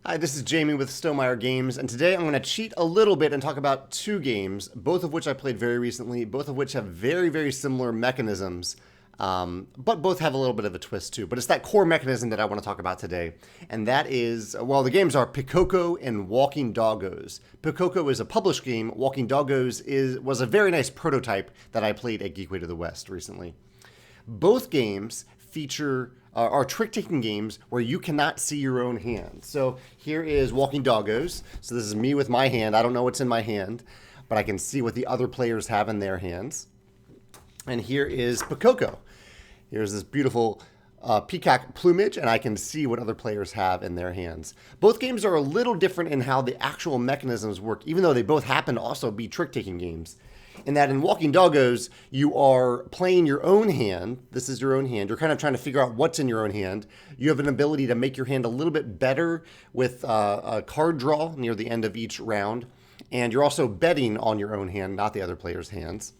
Hi, this is Jamey with Stonemeyer Games, and today I'm going to cheat a little bit and talk about two games, both of which I played very recently, both of which have very, very similar mechanisms, but both have a little bit of a twist too. But it's that core mechanism that I want to talk about today, and that is, well, the games are Pikoko and Walking Doggos. Pikoko is a published game. Walking Doggos was a very nice prototype that I played at Geekway to the West recently. Both games feature are trick-taking games where you cannot see your own hand. So here is Walking Doggos. So this is me with my hand. I don't know what's in my hand, but I can see what the other players have in their hands. And here is Pikoko. Here's this beautiful peacock plumage, and I can see what other players have in their hands. Both games are a little different in how the actual mechanisms work, even though they both happen to also be trick-taking games. In that in Walking Doggos, you are playing your own hand. This is your own hand. You're kind of trying to figure out what's in your own hand. You have an ability to make your hand a little bit better with a card draw near the end of each round. And you're also betting on your own hand, not the other player's hands.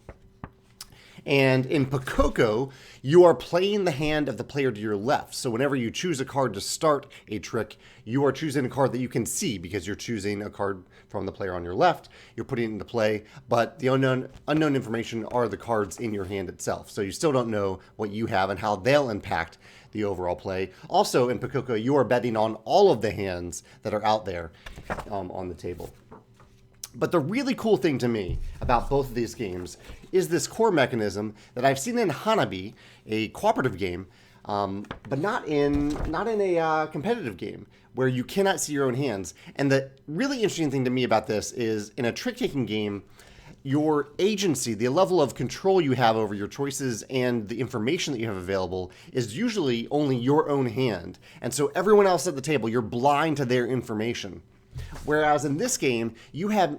And in Pikoko, you are playing the hand of the player to your left. So whenever you choose a card to start a trick, you are choosing a card that you can see because you're choosing a card from the player on your left. You're putting it into play, but the unknown information are the cards in your hand itself. So you still don't know what you have and how they'll impact the overall play. Also in Pikoko, you are betting on all of the hands that are out there on the table. But the really cool thing to me about both of these games is this core mechanism that I've seen in Hanabi, a cooperative game, but not in a competitive game where you cannot see your own hands. And the really interesting thing to me about this is in a trick-taking game, your agency, the level of control you have over your choices and the information that you have available is usually only your own hand. And so everyone else at the table, you're blind to their information. Whereas in this game, you have,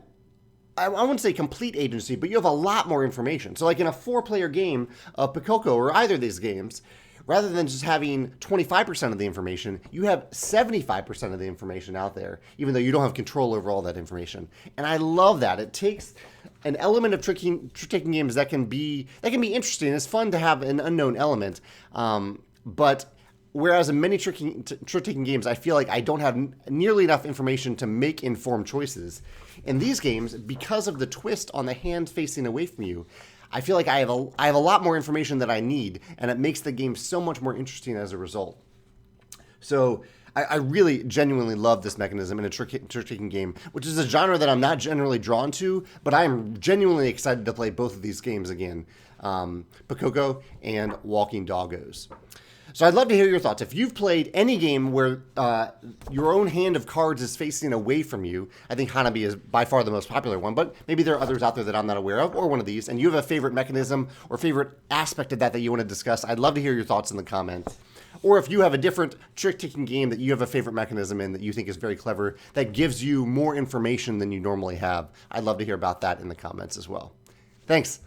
I wouldn't say complete agency, but you have a lot more information. So like in a 4-player game of Pikoko or either of these games, rather than just having 25% of the information, you have 75% of the information out there, even though you don't have control over all that information. And I love that. It takes an element of trick-taking games that can be interesting. It's fun to have an unknown element, but whereas in many trick-taking games, I feel like I don't have nearly enough information to make informed choices. In these games, because of the twist on the hand facing away from you, I feel like I have a lot more information that I need, and it makes the game so much more interesting as a result. So I really genuinely love this mechanism in a trick-taking game, which is a genre that I'm not generally drawn to, but I am genuinely excited to play both of these games again, Pikoko and Walking Doggos. So I'd love to hear your thoughts. If you've played any game where your own hand of cards is facing away from you, I think Hanabi is by far the most popular one, but maybe there are others out there that I'm not aware of, or one of these, and you have a favorite mechanism or favorite aspect of that you want to discuss, I'd love to hear your thoughts in the comments. Or if you have a different trick-taking game that you have a favorite mechanism in that you think is very clever, that gives you more information than you normally have, I'd love to hear about that in the comments as well. Thanks.